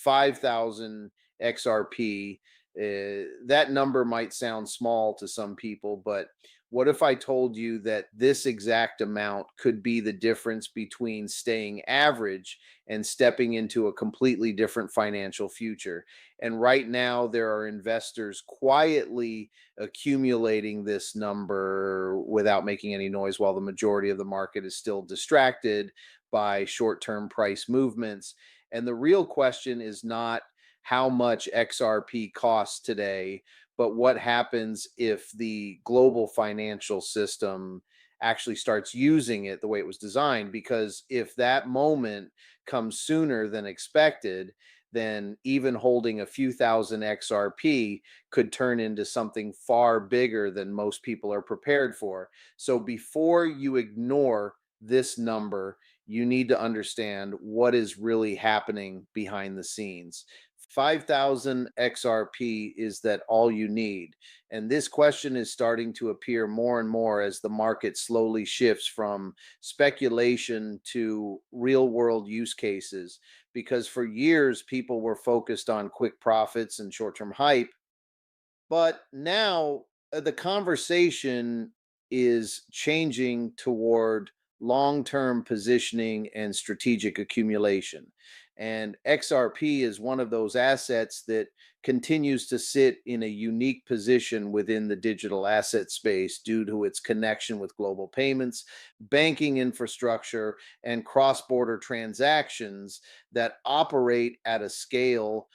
5,000 XRP. That number might sound small to some people, but what if I told you that this exact amount could be the difference between staying average and stepping into a completely different financial future? And right now, there are investors quietly accumulating this number without making any noise while the majority of the market is still distracted by short term price movements. And the real question is not how much XRP costs today, but what happens if the global financial system actually starts using it the way it was designed? Because if that moment comes sooner than expected, then even holding a few thousand XRP could turn into something far bigger than most people are prepared for. So before you ignore this number, you need to understand what is really happening behind the scenes. 5,000 XRP, is that all you need? And this question is starting to appear more and more as the market slowly shifts from speculation to real world use cases. Because for years, people were focused on quick profits and short term hype. But now the conversation is changing toward long term positioning and strategic accumulation. And XRP is one of those assets that continues to sit in a unique position within the digital asset space due to its connection with global payments, banking infrastructure, and cross border transactions that operate at a scale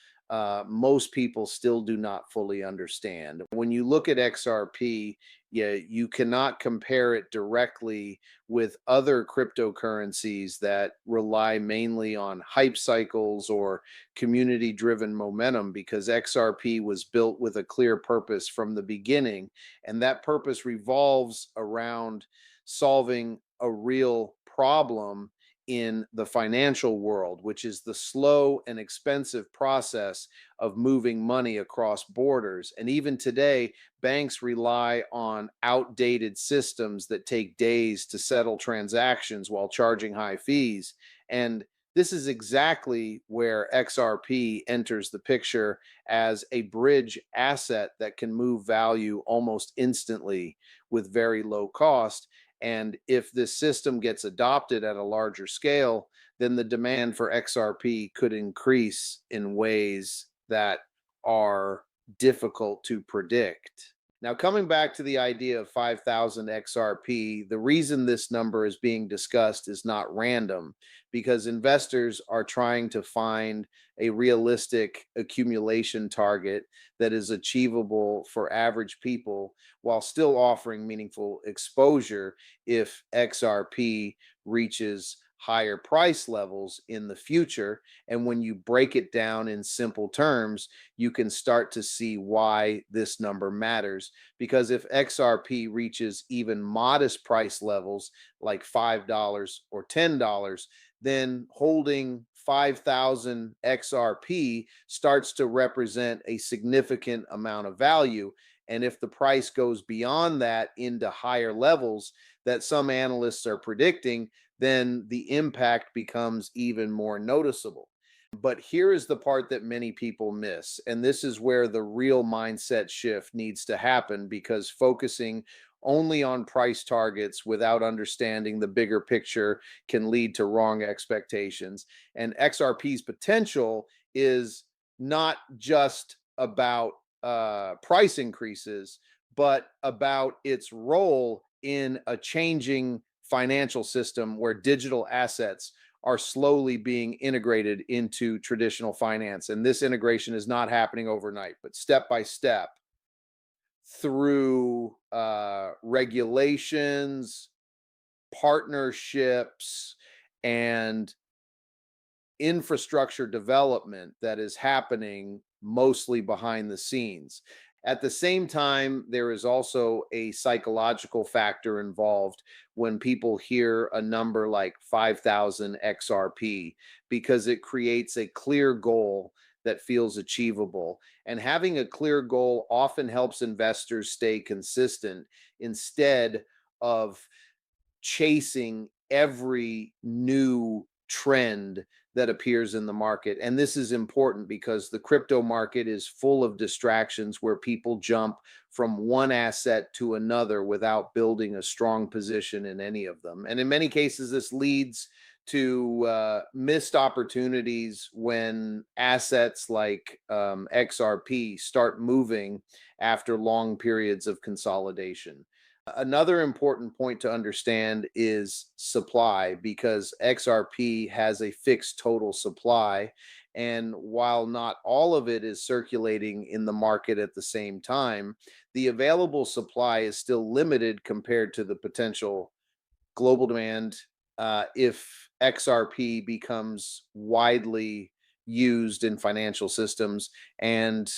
most people still do not fully understand. When you look at XRP, yeah, you cannot compare it directly with other cryptocurrencies that rely mainly on hype cycles or community driven momentum because XRP was built with a clear purpose from the beginning. And that purpose revolves around solving a real problem in the financial world, which is the slow and expensive process of moving money across borders. And even today, banks rely on outdated systems that take days to settle transactions while charging high fees. And this is exactly where XRP enters the picture as a bridge asset that can move value almost instantly with very low cost. And if this system gets adopted at a larger scale, then the demand for XRP could increase in ways that are difficult to predict. Now, coming back to the idea of 5,000 XRP, the reason this number is being discussed is not random because investors are trying to find a realistic accumulation target that is achievable for average people while still offering meaningful exposure if XRP reaches higher price levels in the future. And when you break it down in simple terms, you can start to see why this number matters. Because if XRP reaches even modest price levels like $5 or $10, then holding 5,000 XRP starts to represent a significant amount of value. And if the price goes beyond that into higher levels that some analysts are predicting, then the impact becomes even more noticeable. But here is the part that many people miss. And this is where the real mindset shift needs to happen because focusing only on price targets without understanding the bigger picture can lead to wrong expectations. And XRP's potential is not just about price increases, but about its role in a changing financial system where digital assets are slowly being integrated into traditional finance. And this integration is not happening overnight, but step by step through regulations, partnerships, and infrastructure development that is happening mostly behind the scenes. At the same time, there is also a psychological factor involved when people hear a number like 5,000 XRP because it creates a clear goal that feels achievable. And having a clear goal often helps investors stay consistent instead of chasing every new trend that appears in the market. And this is important because the crypto market is full of distractions where people jump from one asset to another without building a strong position in any of them. And in many cases, this leads to missed opportunities when assets like XRP start moving after long periods of consolidation. Another important point to understand is supply because XRP has a fixed total supply. And while not all of it is circulating in the market at the same time, the available supply is still limited compared to the potential global demand if XRP becomes widely used in financial systems and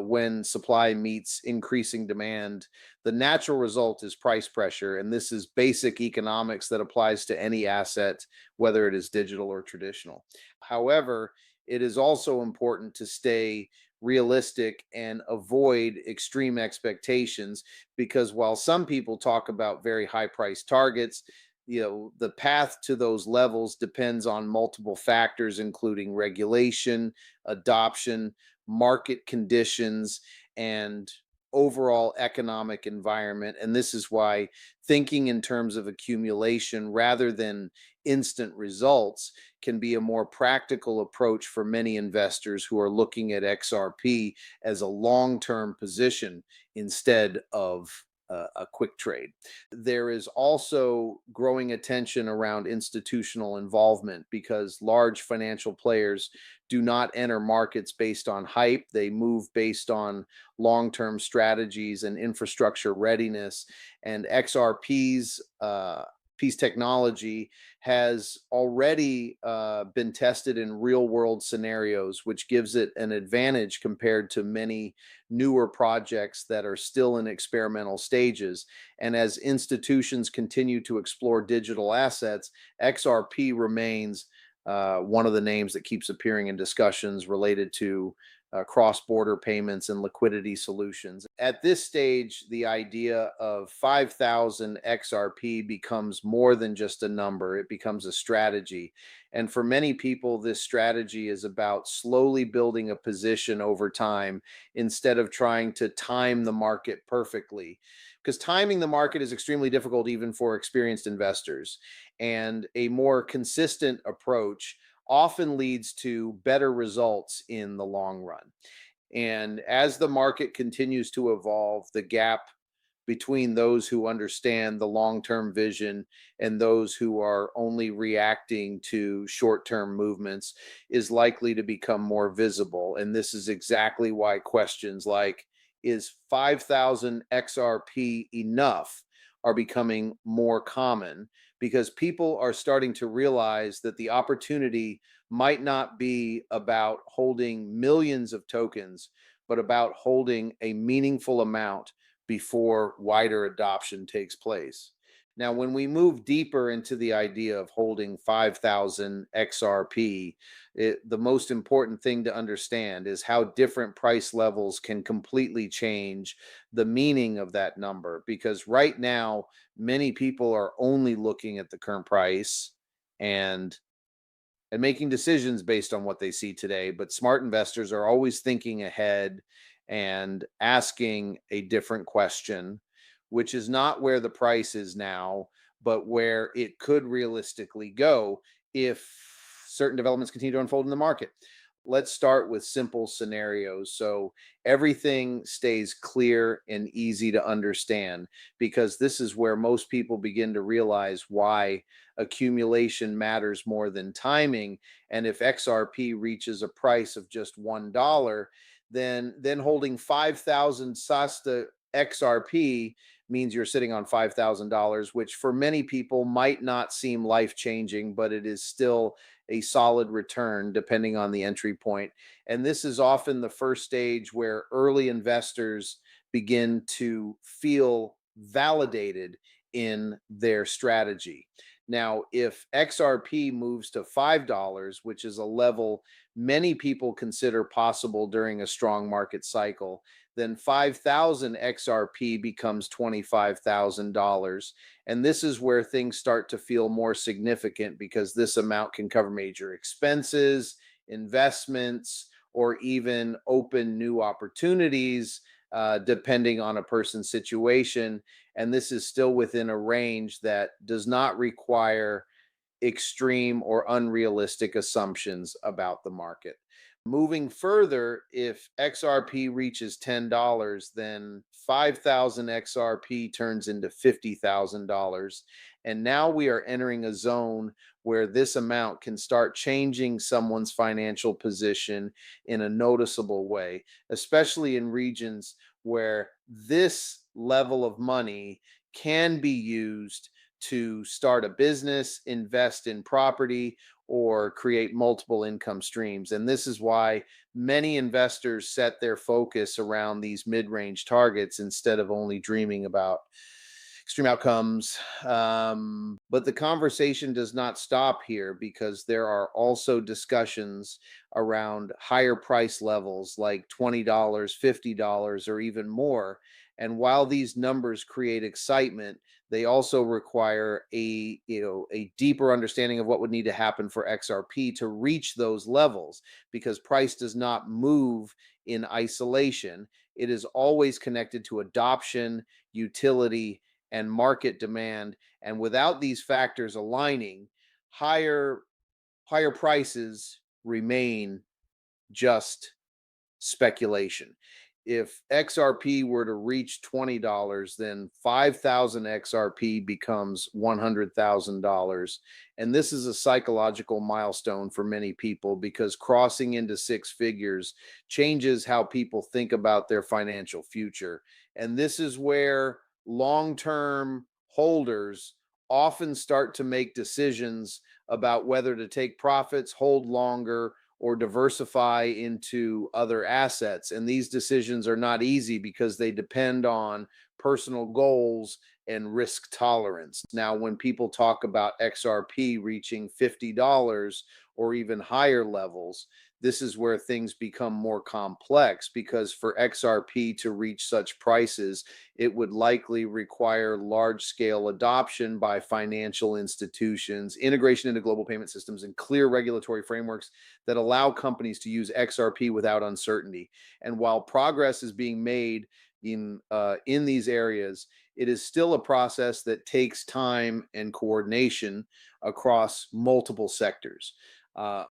when supply meets increasing demand, the natural result is price pressure. And this is basic economics that applies to any asset, whether it is digital or traditional. However, it is also important to stay realistic and avoid extreme expectations because while some people talk about very high price targets, the path to those levels depends on multiple factors including regulation, adoption, market conditions, and overall economic environment. And this is why thinking in terms of accumulation rather than instant results can be a more practical approach for many investors who are looking at XRP as a long-term position instead of a quick trade. There is also growing attention around institutional involvement because large financial players do not enter markets based on hype. They move based on long-term strategies and infrastructure readiness. And XRP's piece technology has already been tested in real world scenarios, which gives it an advantage compared to many newer projects that are still in experimental stages. And as institutions continue to explore digital assets, XRP remains one of the names that keeps appearing in discussions related to cross-border payments and liquidity solutions. At this stage, the idea of 5,000 XRP becomes more than just a number. It becomes a strategy. And for many people, this strategy is about slowly building a position over time instead of trying to time the market perfectly. Because timing the market is extremely difficult even for experienced investors. And a more consistent approach often leads to better results in the long run. And as the market continues to evolve, the gap between those who understand the long-term vision and those who are only reacting to short-term movements is likely to become more visible. And this is exactly why questions like, is 5,000 XRP enough, are becoming more common because people are starting to realize that the opportunity might not be about holding millions of tokens, but about holding a meaningful amount before wider adoption takes place. Now, when we move deeper into the idea of holding 5,000 XRP, the most important thing to understand is how different price levels can completely change the meaning of that number. Because right now, many people are only looking at the current price and making decisions based on what they see today. But smart investors are always thinking ahead and asking a different question, which is not where the price is now, but where it could realistically go if certain developments continue to unfold in the market. Let's start with simple scenarios so everything stays clear and easy to understand, because this is where most people begin to realize why accumulation matters more than timing. And if XRP reaches a price of just $1, then holding 5,000 SASTA XRP means you're sitting on $5,000, which for many people might not seem life changing, but it is still a solid return depending on the entry point. And this is often the first stage where early investors begin to feel validated in their strategy. Now, if XRP moves to $5, which is a level many people consider possible during a strong market cycle, then 5,000 XRP becomes $25,000. And this is where things start to feel more significant because this amount can cover major expenses, investments, or even open new opportunities, depending on a person's situation. And this is still within a range that does not require extreme or unrealistic assumptions about the market. Moving further, if XRP reaches $10, then 5,000 XRP turns into $50,000. And now we are entering a zone where this amount can start changing someone's financial position in a noticeable way, especially in regions where this level of money can be used to start a business, invest in property, or create multiple income streams. And this is why many investors set their focus around these mid range targets instead of only dreaming about extreme outcomes. But the conversation does not stop here because there are also discussions around higher price levels like $20, $50, or even more. And while these numbers create excitement, they also require a deeper understanding of what would need to happen for XRP to reach those levels, because price does not move in isolation. It is always connected to adoption, utility, and market demand. And without these factors aligning, higher higher prices remain just speculation. If XRP were to reach $20, then 5,000 XRP becomes $100,000. And this is a psychological milestone for many people because crossing into six figures changes how people think about their financial future. And this is where long term holders often start to make decisions about whether to take profits, hold longer, or diversify into other assets. And these decisions are not easy because they depend on personal goals and risk tolerance. Now, when people talk about XRP reaching $50 or even higher levels, this is where things become more complex because for XRP to reach such prices, it would likely require large scale adoption by financial institutions, integration into global payment systems, and clear regulatory frameworks that allow companies to use XRP without uncertainty. And while progress is being made in these areas, it is still a process that takes time and coordination across multiple sectors.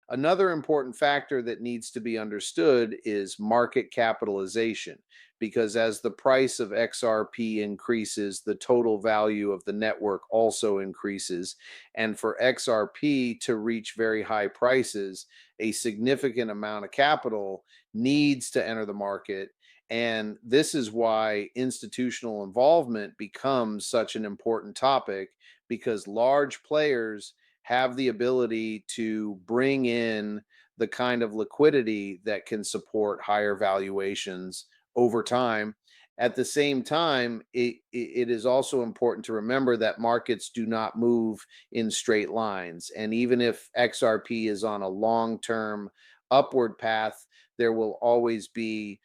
Another important factor that needs to be understood is market capitalization, because as the price of XRP increases, the total value of the network also increases. And for XRP to reach very high prices, a significant amount of capital needs to enter the market. And this is why institutional involvement becomes such an important topic, because large players have the ability to bring in the kind of liquidity that can support higher valuations over time. At the same time, it is also important to remember that markets do not move in straight lines. And even if XRP is on a long term upward path, there will always be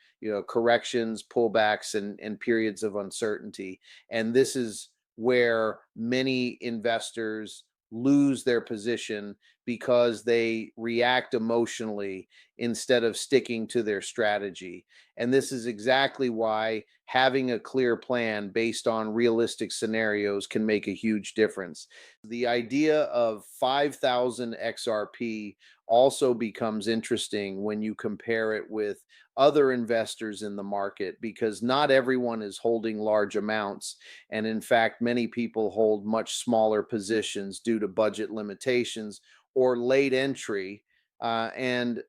corrections, pullbacks, and periods of uncertainty. And this is where many investors lose their position because they react emotionally instead of sticking to their strategy. And this is exactly why having a clear plan based on realistic scenarios can make a huge difference. The idea of 5,000 XRP also becomes interesting when you compare it with other investors in the market, because not everyone is holding large amounts. And in fact, many people hold much smaller positions due to budget limitations or late entry. And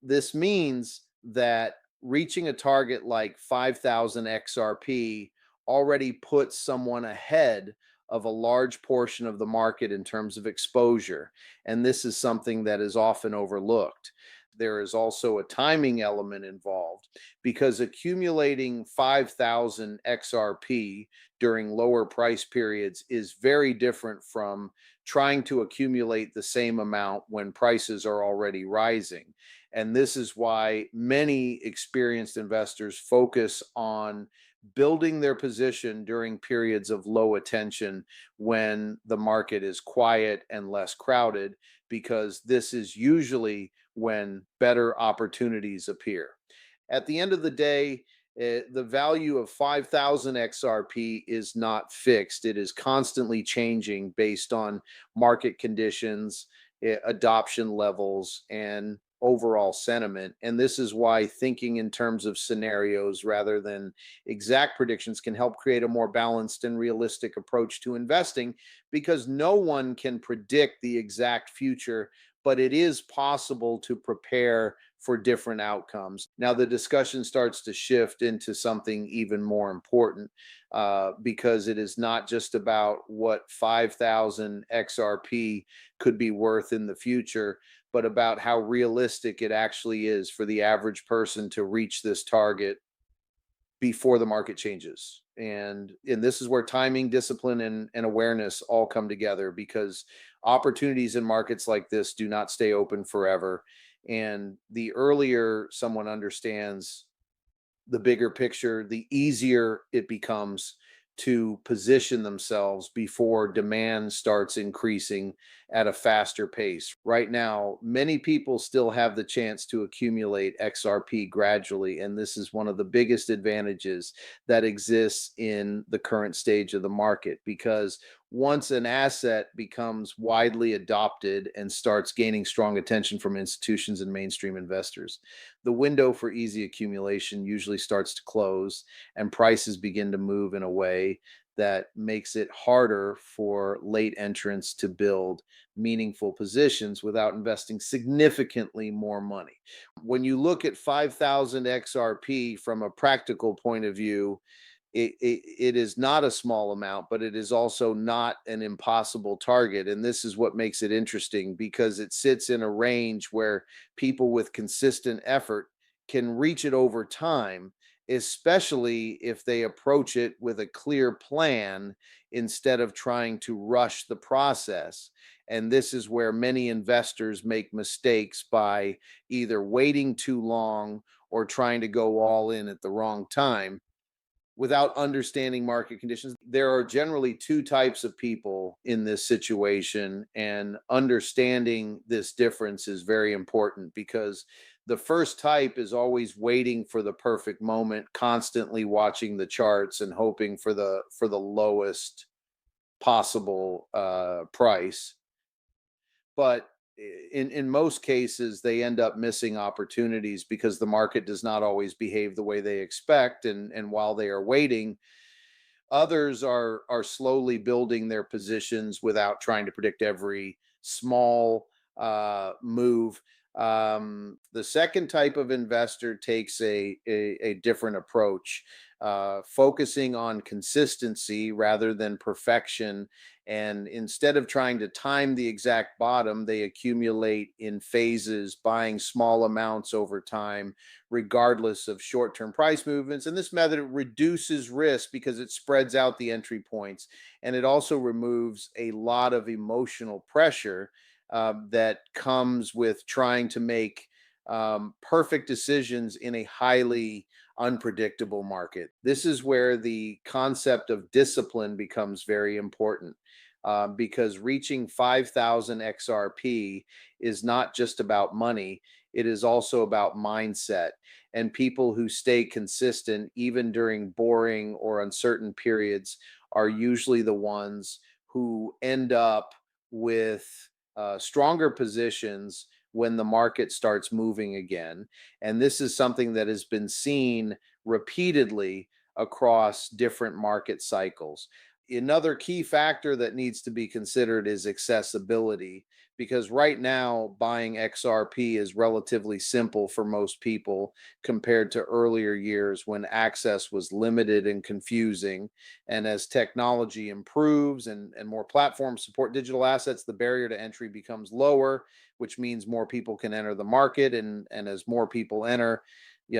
this means that reaching a target like 5,000 XRP already puts someone ahead of a large portion of the market in terms of exposure. And this is something that is often overlooked. there is also a timing element involved because accumulating 5,000 XRP during lower price periods is very different from trying to accumulate the same amount when prices are already rising. And this is why many experienced investors focus on building their position during periods of low attention when the market is quiet and less crowded, because this is usually when better opportunities appear. At the end of the day, the value of 5,000 XRP is not fixed. It is constantly changing based on market conditions, adoption levels, and overall sentiment. And this is why thinking in terms of scenarios rather than exact predictions can help create a more balanced and realistic approach to investing, because no one can predict the exact future, but it is possible to prepare for different outcomes. Now, the discussion starts to shift into something even more important, because it is not just about what 5,000 XRP could be worth in the future, but about how realistic it actually is for the average person to reach this target before the market changes. And this is where timing, discipline, and awareness all come together, because opportunities in markets like this do not stay open forever. And the earlier someone understands the bigger picture, the easier it becomes to position themselves before demand starts increasing at a faster pace. Right now, many people still have the chance to accumulate XRP gradually, and this is one of the biggest advantages that exists in the current stage of the market, because once an asset becomes widely adopted and starts gaining strong attention from institutions and mainstream investors, the window for easy accumulation usually starts to close, and prices begin to move in a way that makes it harder for late entrants to build meaningful positions without investing significantly more money. When you look at 5,000 XRP from a practical point of view, it is not a small amount, but it is also not an impossible target. And this is what makes it interesting, because it sits in a range where people with consistent effort can reach it over time, especially if they approach it with a clear plan instead of trying to rush the process. And this is where many investors make mistakes by either waiting too long or trying to go all in at the wrong time without understanding market conditions. There are generally two types of people in this situation, and understanding this difference is very important, because the first type is always waiting for the perfect moment, constantly watching the charts and hoping for the lowest possible price. But in most cases, they end up missing opportunities because the market does not always behave the way they expect. And while they are waiting, others are slowly building their positions without trying to predict every small move. The second type of investor takes a different approach, focusing on consistency rather than perfection. And instead of trying to time the exact bottom, they accumulate in phases, buying small amounts over time, regardless of short term price movements. And this method reduces risk because it spreads out the entry points. And it also removes a lot of emotional pressure that comes with trying to make perfect decisions in a highly unpredictable market. This is where the concept of discipline becomes very important, because reaching 5,000 XRP is not just about money, it is also about mindset. And people who stay consistent, even during boring or uncertain periods, are usually the ones who end up with stronger positions when the market starts moving again. And this is something that has been seen repeatedly across different market cycles. Another key factor that needs to be considered is accessibility, because right now buying XRP is relatively simple for most people compared to earlier years when access was limited and confusing. And as technology improves and more platforms support digital assets, the barrier to entry becomes lower, which means more people can enter the market. And as more people enter,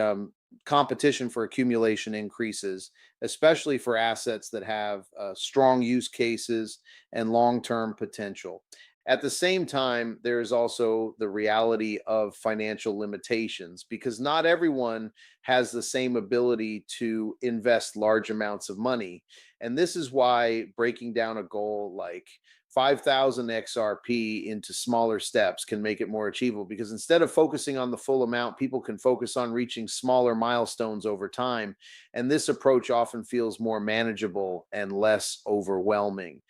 um, competition for accumulation increases, especially for assets that have strong use cases and long term potential. At the same time, there is also the reality of financial limitations because not everyone has the same ability to invest large amounts of money. And this is why breaking down a goal like 5,000 XRP into smaller steps can make it more achievable, because instead of focusing on the full amount, people can focus on reaching smaller milestones over time. And this approach often feels more manageable and less overwhelming.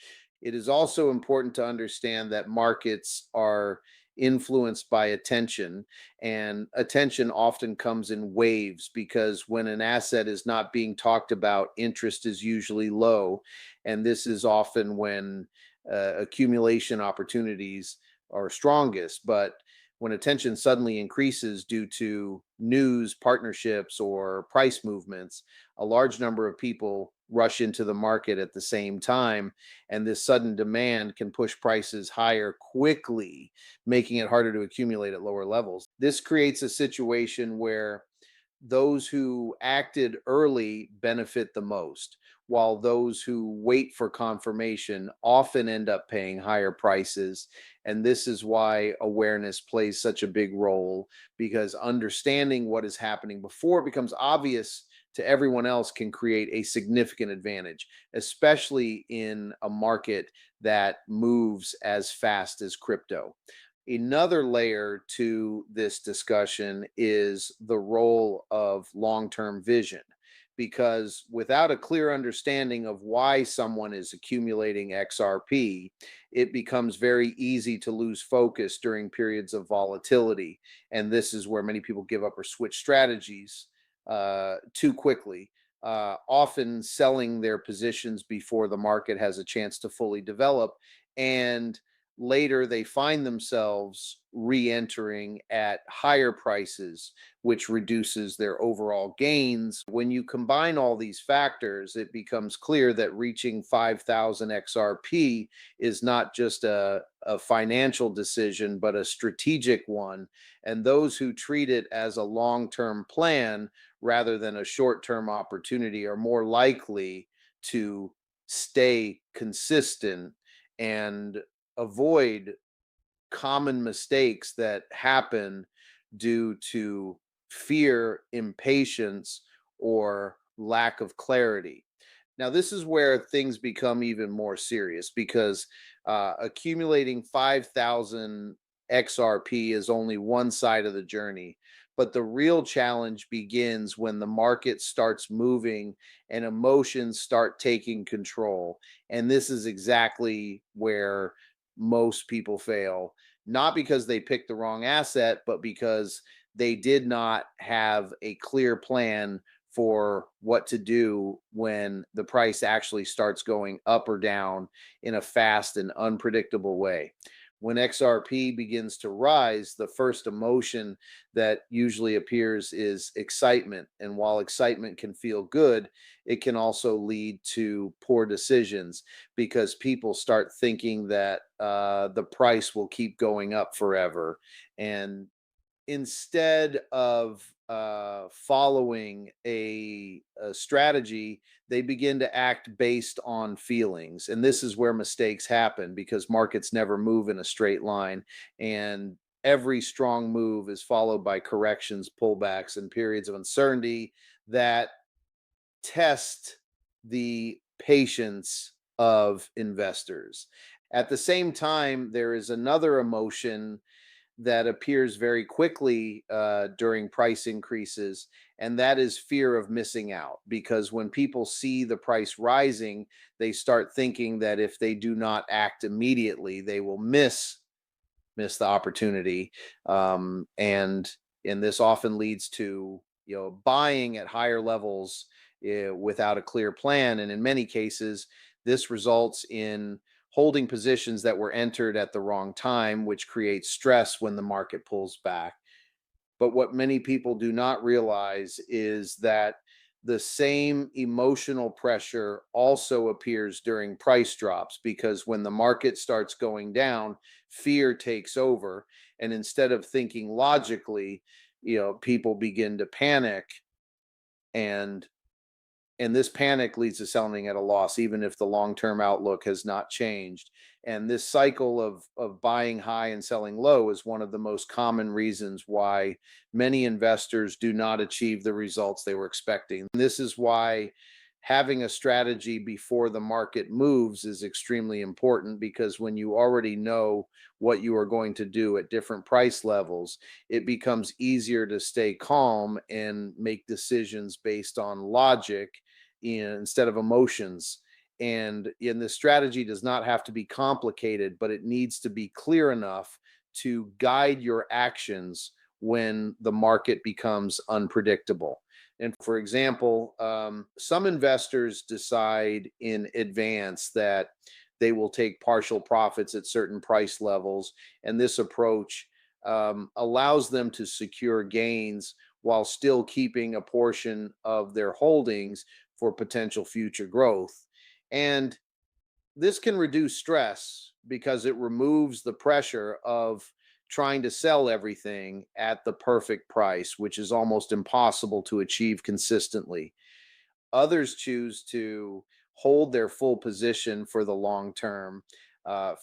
It is also important to understand that markets are influenced by attention, and attention often comes in waves because when an asset is not being talked about, interest is usually low. And this is often when accumulation opportunities are strongest. But when attention suddenly increases due to news, partnerships, or price movements, a large number of people rush into the market at the same time. And this sudden demand can push prices higher quickly, making it harder to accumulate at lower levels. This creates a situation where those who acted early benefit the most, while those who wait for confirmation often end up paying higher prices. And this is why awareness plays such a big role, because understanding what is happening before it becomes obvious to everyone else can create a significant advantage, especially in a market that moves as fast as crypto. Another layer to this discussion is the role of long term vision, because without a clear understanding of why someone is accumulating XRP, it becomes very easy to lose focus during periods of volatility. And this is where many people give up or switch strategies too quickly. Often selling their positions before the market has a chance to fully develop. And later they find themselves re-entering at higher prices, which reduces their overall gains. When you combine all these factors, it becomes clear that reaching 5,000 XRP is not just a financial decision, but a strategic one. And those who treat it as a long-term plan rather than a short-term opportunity are more likely to stay consistent and avoid common mistakes that happen due to fear, impatience, or lack of clarity. Now, this is where things become even more serious because accumulating 5,000 XRP is only one side of the journey. But the real challenge begins when the market starts moving and emotions start taking control. And this is exactly where most people fail, not because they picked the wrong asset, but because they did not have a clear plan for what to do when the price actually starts going up or down in a fast and unpredictable way. When XRP begins to rise, the first emotion that usually appears is excitement. And while excitement can feel good, it can also lead to poor decisions because people start thinking that the price will keep going up forever. And instead of following a strategy, they begin to act based on feelings. And this is where mistakes happen because markets never move in a straight line. And every strong move is followed by corrections, pullbacks, and periods of uncertainty that test the patience of investors. At the same time, there is another emotion that appears very quickly during price increases, and that is fear of missing out. Because when people see the price rising, they start thinking that if they do not act immediately, they will miss the opportunity, and this often leads to buying at higher levels without a clear plan, and in many cases, this results in holding positions that were entered at the wrong time, which creates stress when the market pulls back. But what many people do not realize is that the same emotional pressure also appears during price drops, because when the market starts going down, fear takes over. And instead of thinking logically, people begin to panic, and this panic leads to selling at a loss, even if the long-term outlook has not changed. And this cycle of buying high and selling low is one of the most common reasons why many investors do not achieve the results they were expecting. This is why having a strategy before the market moves is extremely important, because when you already know what you are going to do at different price levels, it becomes easier to stay calm and make decisions based on logic instead of emotions. And this strategy does not have to be complicated, but it needs to be clear enough to guide your actions when the market becomes unpredictable. And for example, some investors decide in advance that they will take partial profits at certain price levels. And this approach allows them to secure gains while still keeping a portion of their holdings for potential future growth. And this can reduce stress because it removes the pressure of trying to sell everything at the perfect price, which is almost impossible to achieve consistently. Others choose to hold their full position for the long term,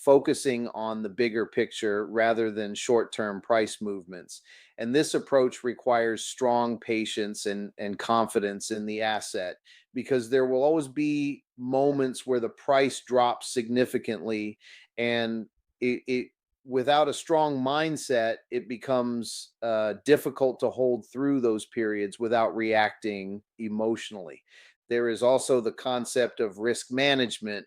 focusing on the bigger picture rather than short term price movements. And this approach requires strong patience and confidence in the asset, because there will always be moments where the price drops significantly. And it without a strong mindset, it becomes difficult to hold through those periods without reacting emotionally. There is also the concept of risk management,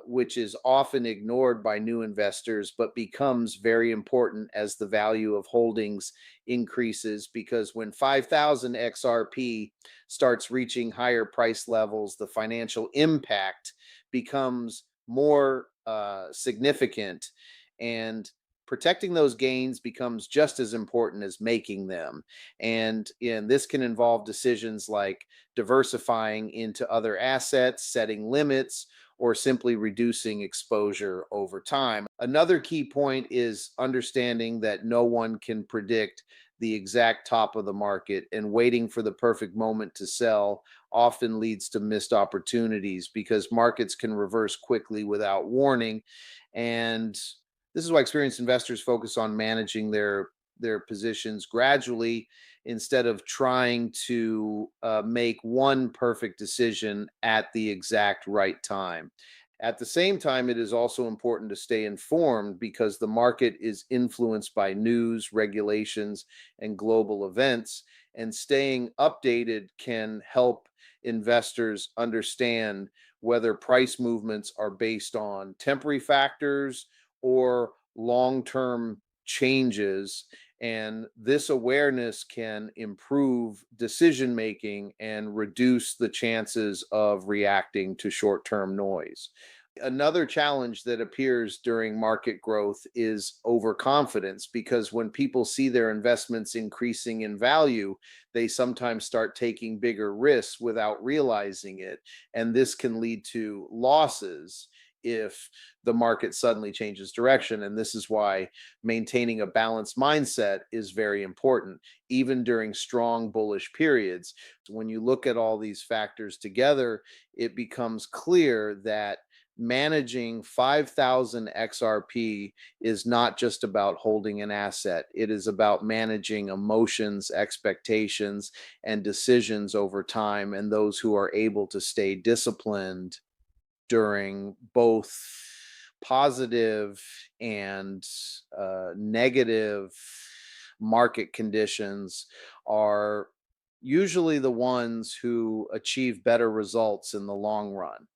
which is often ignored by new investors, but becomes very important as the value of holdings increases. Because when 5,000 XRP starts reaching higher price levels, the financial impact becomes more significant. And protecting those gains becomes just as important as making them. And this can involve decisions like diversifying into other assets, setting limits, or simply reducing exposure over time. Another key point is understanding that no one can predict the exact top of the market, and waiting for the perfect moment to sell often leads to missed opportunities, because markets can reverse quickly without warning. And this is why experienced investors focus on managing their positions gradually, instead of trying to make one perfect decision at the exact right time. At the same time, it is also important to stay informed, because the market is influenced by news, regulations, and global events. And staying updated can help investors understand whether price movements are based on temporary factors or long term changes. And this awareness can improve decision making and reduce the chances of reacting to short term noise. Another challenge that appears during market growth is overconfidence, because when people see their investments increasing in value, they sometimes start taking bigger risks without realizing it. And this can lead to losses if the market suddenly changes direction. And this is why maintaining a balanced mindset is very important, even during strong bullish periods. When you look at all these factors together, it becomes clear that managing 5,000 XRP is not just about holding an asset. It is about managing emotions, expectations, and decisions over time. And those who are able to stay disciplined during both positive and negative market conditions are usually the ones who achieve better results in the long run.